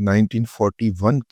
1941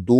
2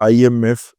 IMF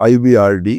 IBRD,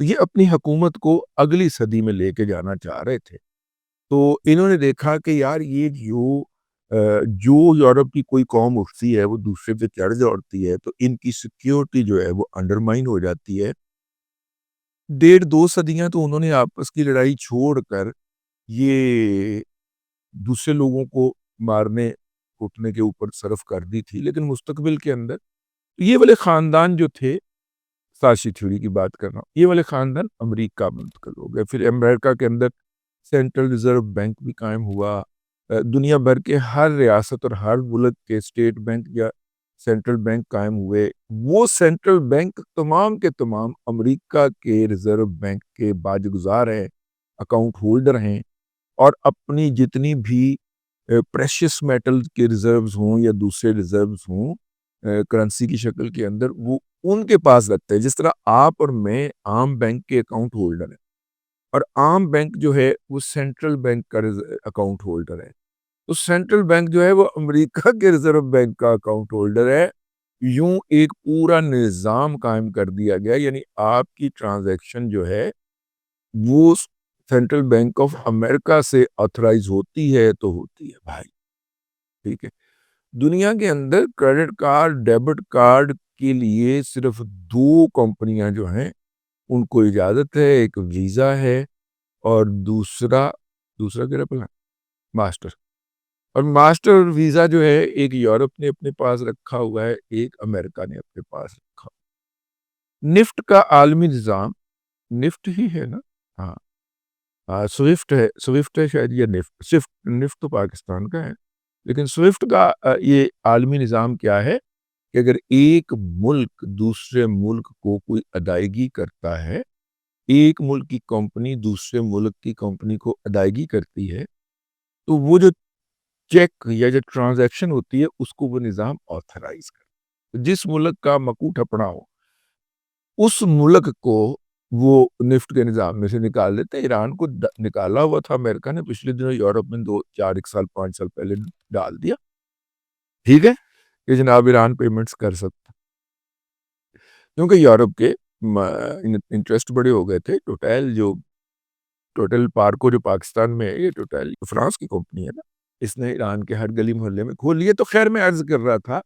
یہ اپنی حکومت کو اگلی صدی میں لے کے جانا چاہ رہے تھے. تو انہوں نے دیکھا کہ یار یہ جو یورپ کی کوئی قوم اٹھتی ہے وہ دوسرے پہ چڑھ دوڑتی ہے تو ان کی سیکیورٹی جو ہے وہ انڈرمائن ہو جاتی ہے. 1.5-2 صدیاں تو انہوں نے آپس کی لڑائی چھوڑ کر یہ دوسرے لوگوں کو مارنے کوٹنے کے اوپر صرف کر دی تھی. لیکن مستقبل کے اندر یہ والے خاندان جو تھے، ساشی تھیوری کی بات کر رہا ہوں، یہ والے خاندان امریکہ منتقل ہو گئے. پھر امریکہ کے اندر سینٹرل ریزرو بینک بھی قائم ہوا. دنیا بھر کے ہر ریاست اور ہر ملک کے اسٹیٹ بینک یا سینٹرل بینک قائم ہوئے. وہ سینٹرل بینک تمام کے تمام امریکہ کے ریزرو بینک کے باج گزار ہیں، اکاؤنٹ ہولڈر ہیں، اور اپنی جتنی بھی پریشیس میٹل کے ریزروز ہوں یا دوسرے ریزروز ہوں کرنسی کی شکل کے اندر، وہ ان کے پاس رکھتے ہیں. جس طرح آپ اور میں عام بینک کے اکاؤنٹ ہولڈر ہیں، اور عام بینک جو ہے وہ سینٹرل بینک کا اکاؤنٹ ہولڈر ہے. تو سینٹرل بینک جو ہے وہ امریکہ کے ریزرو بینک کا اکاؤنٹ ہولڈر ہے. یوں ایک پورا نظام قائم کر دیا گیا. یعنی آپ کی ٹرانزیکشن جو ہے وہ سینٹرل بینک آف امریکہ سے آتھرائز ہوتی ہے تو ہوتی ہے بھائی. ٹھیک ہے. دنیا کے اندر کریڈٹ کارڈ، ڈیبٹ کارڈ کے لیے صرف 2 کمپنیاں جو ہیں ان کو اجازت ہے. ایک ویزا ہے اور دوسرا کیا پلا ماسٹر. اور ماسٹر اور ویزا جو ہے ایک یورپ نے اپنے پاس رکھا ہوا ہے، ایک امریکہ نے اپنے پاس رکھا. نفٹ کا عالمی نظام نفٹ ہی ہے نا؟ ہاں، سوئفٹ ہے شاید، یہ نفٹ تو پاکستان کا ہے. لیکن سوئفٹ کا یہ عالمی نظام کیا ہے کہ اگر ایک ملک دوسرے ملک کو کوئی ادائیگی کرتا ہے، ایک ملک کی کمپنی دوسرے ملک کی کمپنی کو ادائیگی کرتی ہے، تو وہ جو چیک یا جو ٹرانزیکشن ہوتی ہے اس کو وہ نظام آتھرائز کرتا ہے. جس ملک کا مکو ٹھپڑا ہو اس ملک کو وہ نفٹ کے نظام میں سے نکال لیتے. ایران کو نکالا ہوا تھا امریکہ نے پچھلے دنوں یورپ میں 1 سال پہلے ڈال دیا. ٹھیک ہے کہ جناب ایران پیمنٹس کر سکتا، کیونکہ یورپ کے انٹرسٹ بڑے ہو گئے تھے. ٹوٹل پارکو جو پاکستان میں ہے، یہ ٹوٹل فرانس کی کمپنی ہے نا، اس نے ایران کے ہر گلی محلے میں کھول لیے. تو خیر میں عرض کر رہا تھا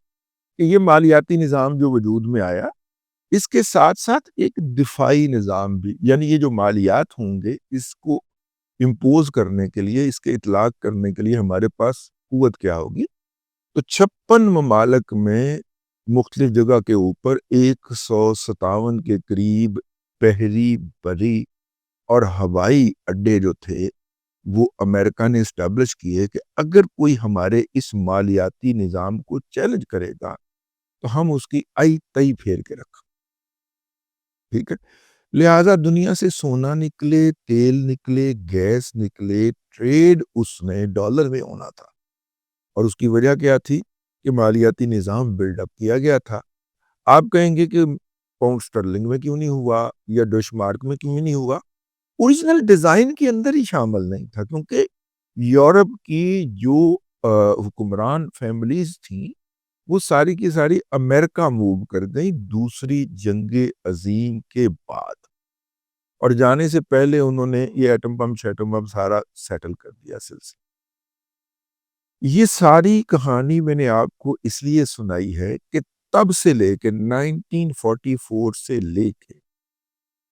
کہ یہ مالیاتی نظام جو وجود میں آیا، اس کے ساتھ ساتھ ایک دفاعی نظام بھی. یعنی یہ جو مالیات ہوں گے اس کو امپوز کرنے کے لیے، اس کے اطلاق کرنے کے لیے ہمارے پاس قوت کیا ہوگی. تو 56 ممالک میں مختلف جگہ کے اوپر 157 کے قریب بحری، بری اور ہوائی اڈے جو تھے وہ امریکہ نے اسٹیبلش کیے کہ اگر کوئی ہمارے اس مالیاتی نظام کو چیلنج کرے گا تو ہم اس کی آئی تئی پھیر کے رکھیں. ٹھیک ہے. لہٰذا دنیا سے سونا نکلے، تیل نکلے، گیس نکلے، ٹریڈ اس میں ڈالر میں ہونا تھا. اور اس کی وجہ کیا تھی کہ مالیاتی نظام بلڈ اپ کیا گیا تھا. آپ کہیں گے کہ پاؤنڈ سٹرلنگ میں کیوں نہیں ہوا یا ڈچ مارک میں کیوں نہیں ہوا؟ اوریجنل ڈیزائن کے اندر ہی شامل نہیں تھا، کیونکہ یورپ کی جو حکمران فیملیز تھیں وہ ساری کی ساری امریکہ موو کر گئی دوسری جنگ عظیم کے بعد. اور جانے سے پہلے انہوں نے یہ ایٹم بم سارا سیٹل کر دیا سلسلہ. یہ ساری کہانی میں نے آپ کو اس لیے سنائی ہے کہ تب سے لے کے 1944 سے لے کے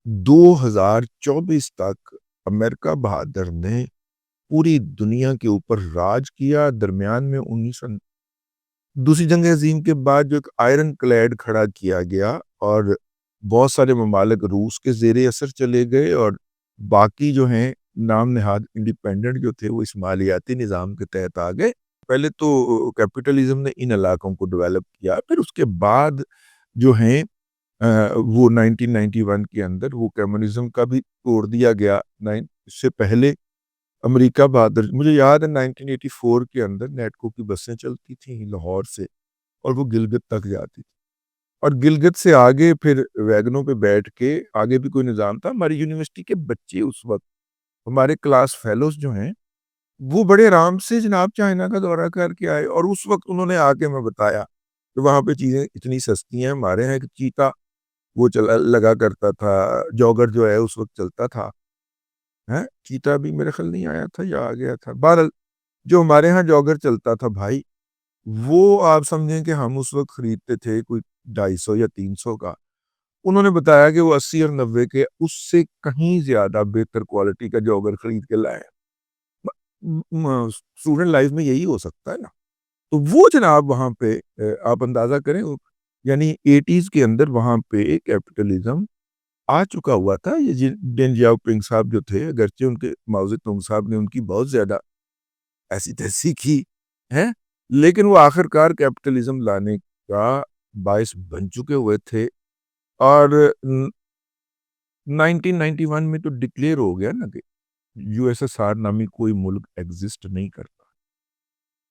2024 تک امریکہ بہادر نے پوری دنیا کے اوپر راج کیا. درمیان میں دوسری جنگ عظیم کے بعد جو ایک آئرن کلیڈ کھڑا کیا گیا اور بہت سارے ممالک روس کے زیر اثر چلے گئے، اور باقی جو ہیں نام نہاد انڈیپینڈنٹ جو تھے وہ اس مالیاتی نظام کے تحت آ گئے. پہلے تو کیپٹلزم نے ان علاقوں کو ڈیولپ کیا، پھر اس کے بعد جو ہیں وہ 1991 کے اندر وہ کمیونزم کا بھی توڑ دیا گیا. اس سے پہلے امریکہ بہادر، مجھے یاد ہے 1984 کے اندر نیٹکو کی بسیں چلتی تھیں لاہور سے اور وہ گلگت تک جاتی تھی، اور گلگت سے آگے پھر ویگنوں پہ بیٹھ کے آگے بھی کوئی نظام تھا. ہماری یونیورسٹی کے بچے اس وقت، ہمارے کلاس فیلوز جو ہیں وہ بڑے آرام سے جناب چائنا کا دورہ کر کے آئے، اور اس وقت انہوں نے آ کے میں بتایا کہ وہاں پہ چیزیں اتنی سستی ہیں. ہمارے ہیں ایک چیتا وہ لگا کرتا تھا، جوگر جو ہے اس وقت چلتا تھا، چیتا بھی میرے خیال نہیں آیا تھا یا آ گیا تھا، بہرحال جو ہمارے ہاں جوگر چلتا تھا بھائی، وہ آپ سمجھیں کہ ہم اس وقت خریدتے تھے کوئی 250 یا 300 کا، انہوں نے بتایا کہ وہ 80 اور 90 کے اس سے کہیں زیادہ بہتر کوالٹی کا جوگر خرید کے لائے۔ اسٹوڈنٹ لائف میں یہی ہو سکتا ہے نا، تو وہ جناب وہاں پہ آپ اندازہ کریں، یعنی 80s کے اندر وہاں پہ کیپٹلزم آ چکا ہوا تھا۔ یہ ڈین جیاؤ پنگ صاحب جو تھے، اگرچہ ان کے ماؤ تونگ صاحب نے ان کی بہت زیادہ ایسی تیسی کی ہے، لیکن وہ آخر کار کیپٹلزم لانے کا باعث بن چکے ہوئے تھے، اور 1991 میں تو ڈکلیئر ہو گیا نا کہ یو ایس ایس آر نامی کوئی ملک ایگزسٹ نہیں کرتا،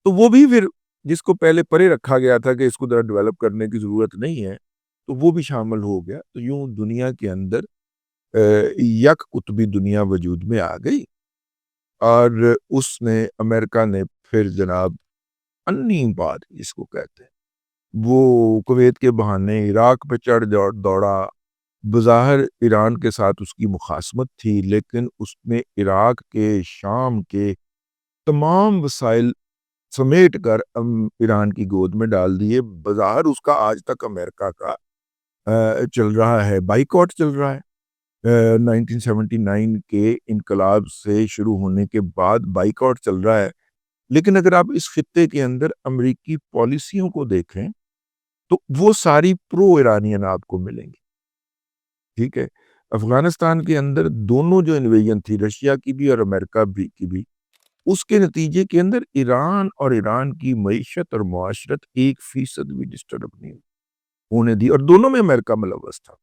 تو وہ بھی پھر جس کو پہلے پرے رکھا گیا تھا کہ اس کو ذرا ڈیولپ کرنے کی ضرورت نہیں ہے، تو وہ بھی شامل ہو گیا، تو یوں دنیا کے اندر یک قطبی دنیا وجود میں آ گئی، اور اس نے امریکہ نے پھر جناب انی بات جس کو کہتے ہیں، وہ کویت کے بہانے عراق پہ چڑھ دوڑا، بظاہر ایران کے ساتھ اس کی مخاصمت تھی، لیکن اس نے عراق کے، شام کے تمام وسائل سمیٹ کر ایران کی گود میں ڈال دیے۔ بظاہر اس کا آج تک امریکہ کا چل رہا ہے، بائیکاٹ چل رہا ہے، 1979 کے انقلاب سے شروع ہونے کے بعد بائیکاٹ چل رہا ہے، لیکن اگر آپ اس خطے کے اندر امریکی پالیسیوں کو دیکھیں تو وہ ساری پرو ایرانین آپ کو ملیں گی، ٹھیک ہے۔ افغانستان کے اندر دونوں جو انویژن تھی، رشیا کی بھی اور امریکہ کی بھی، اس کے نتیجے کے اندر ایران اور ایران کی معیشت اور معاشرت 1% بھی ڈسٹرب نہیں ہونے دی، اور دونوں میں امریکہ ملوث تھا۔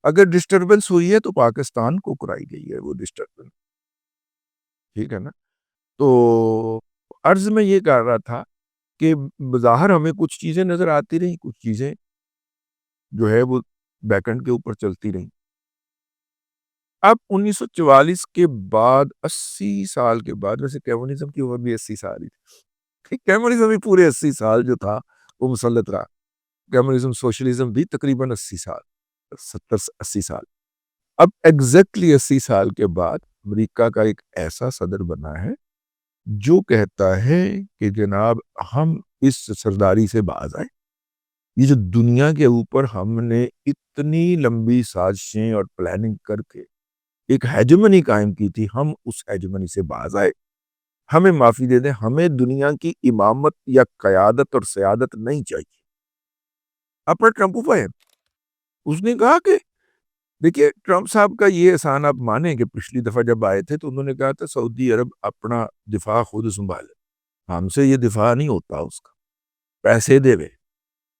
اگر ڈسٹربنس ہوئی ہے تو پاکستان کو کرائی گئی ہے وہ ڈسٹربنس، ٹھیک ہے نا۔ تو عرض میں یہ کہہ رہا تھا کہ بظاہر ہمیں کچھ چیزیں نظر آتی رہیں، کچھ چیزیں جو ہے وہ بیکنڈ کے اوپر چلتی رہیں۔ اب 1944 کے بعد 80 سال کے بعد، ویسے کمیونزم کی عمر بھی 80 سال ہی تھی، کمیونزم بھی پورے 80 سال جو تھا وہ مسلط رہا، کمیونزم سوشلزم بھی تقریباً 80 سال، 70-80 سال۔ اب ایگزیکٹلی 80 سال کے بعد امریکہ کا ایک ایسا صدر بنا ہے جو کہتا ہے کہ جناب ہم اس سرداری سے باز آئے، یہ جو دنیا کے اوپر ہم نے اتنی لمبی سازشیں اور پلاننگ کر کے ایک ہیجمنی قائم کی تھی، ہم اس ہیجمنی سے باز آئے، ہمیں معافی دے دیں، ہمیں دنیا کی امامت یا قیادت اور سیادت نہیں چاہیے۔ اپنا ٹرمپ ہے، اس نے کہا کہ دیکھیے ٹرمپ صاحب کا یہ احسان آپ مانیں کہ پچھلی دفعہ جب آئے تھے تو انہوں نے کہا تھا سعودی عرب اپنا دفاع خود سنبھالے، ہم سے یہ دفاع نہیں ہوتا اس کا، پیسے دے وے۔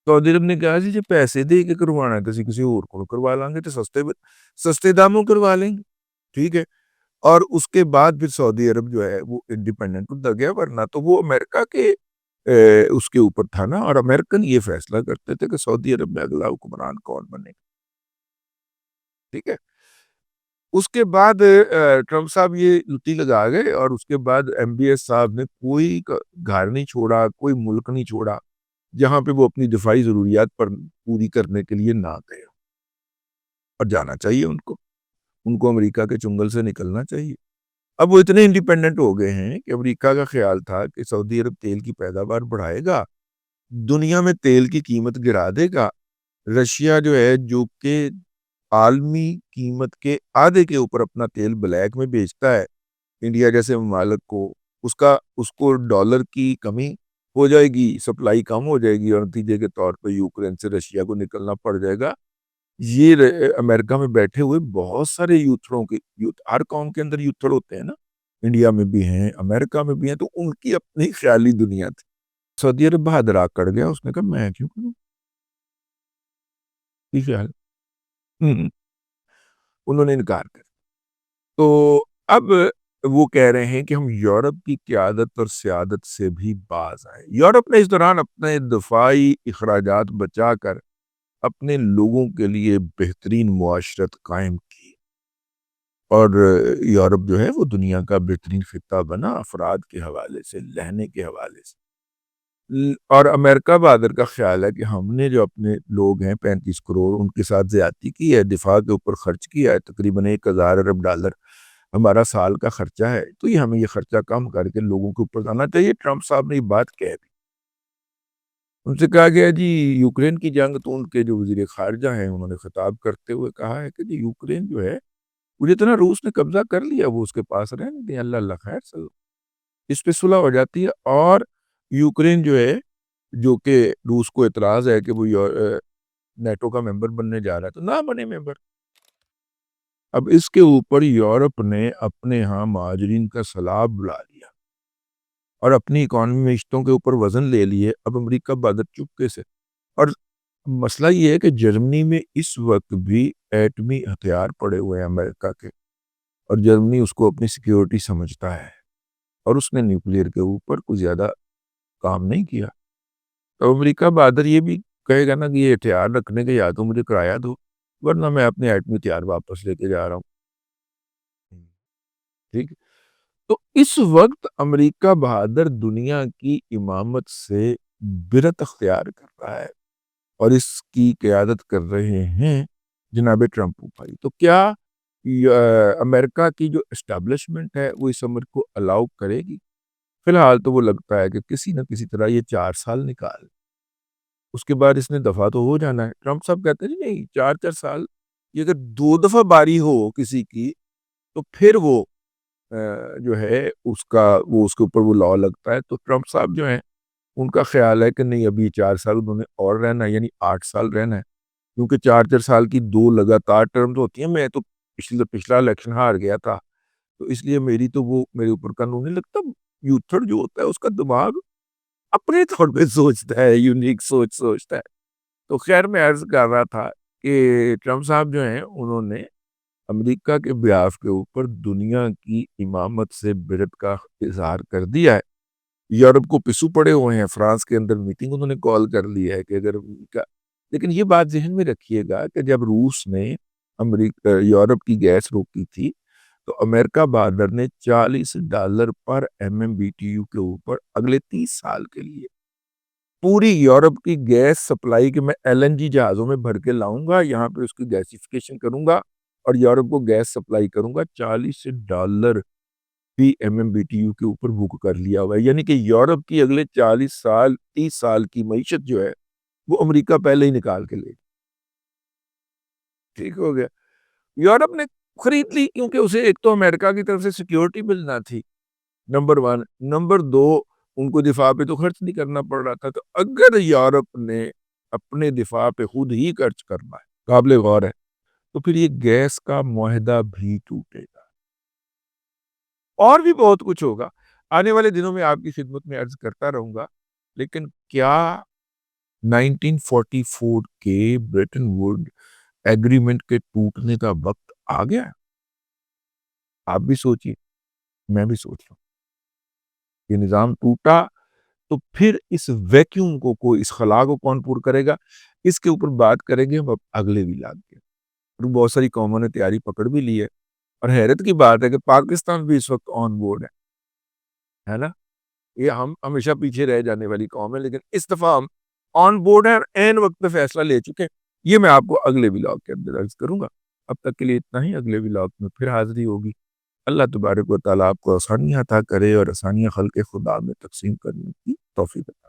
سعودی عرب نے کہا جی پیسے دے کے کروانا ہے کسی اور کو کروا لیں گے، تو سستے داموں کروا لیں گے، ٹھیک ہے۔ اور اس کے بعد پھر سعودی عرب جو ہے وہ انڈیپینڈنٹ ہوتا گیا، ورنہ تو وہ امریکہ کے اس کے اوپر تھا نا، اور امریکن یہ فیصلہ کرتے تھے کہ سعودی عرب میں اگلا حکمران کون بنے گا، ٹھیک ہے۔ اس کے بعد ٹرمپ صاحب یہ لٹی لگا گئے، اور اس کے بعد ایم بی ایس صاحب نے کوئی گھر نہیں چھوڑا، کوئی ملک نہیں چھوڑا جہاں پہ وہ اپنی دفاعی ضروریات پر پوری کرنے کے لیے نہ گئے، اور جانا چاہیے ان کو امریکہ کے چنگل سے نکلنا چاہیے۔ اب وہ اتنے انڈیپینڈنٹ ہو گئے ہیں کہ امریکہ کا خیال تھا کہ سعودی عرب تیل کی پیداوار بڑھائے گا، دنیا میں تیل کی قیمت گرا دے گا، رشیا جو ہے جو کہ عالمی قیمت کے آدھے کے اوپر اپنا تیل بلیک میں بیچتا ہے انڈیا جیسے ممالک کو، اس کو ڈالر کی کمی ہو جائے گی، سپلائی کم ہو جائے گی، اور نتیجے کے طور پہ یوکرین سے رشیا کو نکلنا پڑ جائے گا۔ یہ امریکہ میں بیٹھے ہوئے بہت سارے یوتھڑوں کے، ہر قوم کے اندر یوتھڑ ہوتے ہیں نا، انڈیا میں بھی ہیں، امریکہ میں بھی ہیں، تو ان کی اپنی خیالی دنیا تھی۔ سعودی عرب بہادر آ کر گیا، اس نے کہا میں کیوں کروں، کی خیال، انہوں نے انکار کر، تو اب وہ کہہ رہے ہیں کہ ہم یورپ کی قیادت اور سیادت سے بھی باز آئے۔ یورپ نے اس دوران اپنے دفاعی اخراجات بچا کر اپنے لوگوں کے لیے بہترین معاشرت قائم کی، اور یورپ جو ہے وہ دنیا کا بہترین خطہ بنا، افراد کے حوالے سے، رہنے کے حوالے سے۔ اور امریکہ بہادر کا خیال ہے کہ ہم نے جو اپنے لوگ ہیں 35 کروڑ ان کے ساتھ زیادتی کی ہے، دفاع کے اوپر خرچ کیا ہے، تقریباً 1,000 ارب ڈالر ہمارا سال کا خرچہ ہے، تو یہ ہمیں یہ خرچہ کم کر کے لوگوں کے اوپر لانا چاہیے۔ ٹرمپ صاحب نے یہ بات کہہ دی۔ ان سے کہا گیا جی یوکرین کی جنگ، تو ان کے جو وزیر خارجہ ہیں انہوں نے خطاب کرتے ہوئے کہا ہے کہ جی یوکرین جو ہے وہ جتنا روس نے قبضہ کر لیا وہ اس کے پاس رہنے دیں، اللہ اللہ خیر سلو، اس پہ صلح ہو جاتی ہے۔ اور یوکرین جو ہے، جو کہ روس کو اعتراض ہے کہ وہ نیٹو کا ممبر بننے جا رہا ہے، تو نہ بنے ممبر۔ اب اس کے اوپر یورپ نے اپنے ہاں مہاجرین کا سیلاب بلا لیا اور اپنی اکانومی معیشتوں کے اوپر وزن لے لیے۔ اب امریکہ بادر چپکے سے، اور مسئلہ یہ ہے کہ جرمنی میں اس وقت بھی ایٹمی ہتھیار پڑے ہوئے ہیں امریکہ کے، اور جرمنی اس کو اپنی سیکیورٹی سمجھتا ہے، اور اس نے نیوکلیئر کے اوپر کوئی زیادہ کام نہیں کیا۔ تو امریکہ بہادر یہ بھی کہے گا نا کہ یہ ہتھیار رکھنے کے یا تو مجھے کرایہ دو، ورنہ میں اپنے ایٹمی ہتھیار واپس لے کے جا رہا ہوں۔ ٹھیک، تو اس وقت امریکہ بہادر دنیا کی امامت سے برت اختیار کر رہا ہے، اور اس کی قیادت کر رہے ہیں جناب ٹرمپ بھائی۔ تو کیا امریکہ کی جو اسٹیبلشمنٹ ہے وہ اس امر کو الاؤ کرے گی؟ فی الحال تو وہ لگتا ہے کہ کسی نہ کسی طرح یہ 4 سال نکال، اس کے بعد اس نے دفعہ تو ہو جانا ہے۔ ٹرمپ صاحب کہتے ہیں نہیں، 4 4 سال، یہ اگر 2 دفعہ باری ہو کسی کی تو پھر وہ جو ہے اس کا وہ اس کے اوپر وہ لاء لگتا ہے۔ تو ٹرمپ صاحب جو ہیں ان کا خیال ہے کہ نہیں، ابھی 4 سال انہوں نے اور رہنا ہے، یعنی 8 سال رہنا ہے، کیونکہ 4 4 سال کی 2 لگاتار ٹرم ہوتی ہیں۔ میں تو پچھلا الیکشن ہار گیا تھا، تو اس لیے میری تو وہ میرے اوپر قانون نہیں لگتا۔ یوتھر جو ہوتا ہے اس کا دماغ اپنے طور پہ سوچتا ہے، یونیک سوچ سوچتا ہے۔ تو خیر میں عرض کر رہا تھا کہ ٹرمپ صاحب جو ہیں انہوں نے امریکہ کے بیاف کے اوپر دنیا کی امامت سے برت کا اظہار کر دیا ہے۔ یورپ کو پسو پڑے ہوئے ہیں، فرانس کے اندر میٹنگ انہوں نے کال کر لی ہے کہ اگر لیکن یہ بات ذہن میں رکھیے گا کہ جب روس نے یورپ کی گیس روکی تھی تو امریکہ بہادر نے $40 پر MMBTU کے اوپر اگلے 30 سال کے لیے پوری یورپ کی گیس سپلائی کے میں LNG جہازوں میں بھر کے لاؤں گا، یہاں پہ اس کی گیسیفیکیشن کروں گا اور یورپ کو گیس سپلائی کروں گا، $40 بھی MMBTU کے اوپر بک کر لیا ہوا ہے۔ یعنی کہ یورپ کی اگلے 40 سال 30 سال کی معیشت جو ہے وہ امریکہ پہلے ہی نکال کے لے، ٹھیک ہو گیا۔ یورپ نے خرید لی کیونکہ اسے ایک تو امریکہ کی طرف سے سیکیورٹی ملنا تھی، نمبر 1، نمبر 2، ان کو دفاع پہ تو خرچ نہیں کرنا پڑ رہا تھا۔ تو اگر یورپ نے اپنے دفاع پہ خود ہی خرچ کرنا ہے، قابل غور ہے، تو پھر یہ گیس کا معاہدہ بھی ٹوٹے گا، اور بھی بہت کچھ ہوگا۔ آنے والے دنوں میں آپ کی خدمت میں عرض کرتا رہوں گا۔ لیکن کیا 1944 کے بریٹن ووڈ ایگریمنٹ کے ٹوٹنے کا وقت آ گیا ہے؟ آپ بھی سوچئے، میں بھی سوچ رہا ہوں۔ یہ نظام ٹوٹا تو پھر اس ویکیوم کو اس خلا کو کون پور کرے گا؟ اس کے اوپر بات کریں گے ہم اگلے ولاگ کے۔ بہت ساری قوموں نے تیاری پکڑ بھی لی ہے، اور حیرت کی بات ہے کہ پاکستان بھی اس وقت آن بورڈ ہے نا۔ یہ ہم ہمیشہ پیچھے رہ جانے والی قوم ہے، لیکن اس دفعہ ہم آن بورڈ ہیں اور عین وقت پہ فیصلہ لے چکے ہیں۔ یہ میں آپ کو اگلے ولاگ کے اندر عرض کروں گا۔ اب تک کے لیے اتنا ہی، اگلے ولاگ میں پھر حاضری ہوگی۔ اللہ تبارک و تعالیٰ آپ کو آسانیاں عطا کرے اور آسانیاں خلق خدا میں تقسیم کرنے کی توفیق عطا کرے۔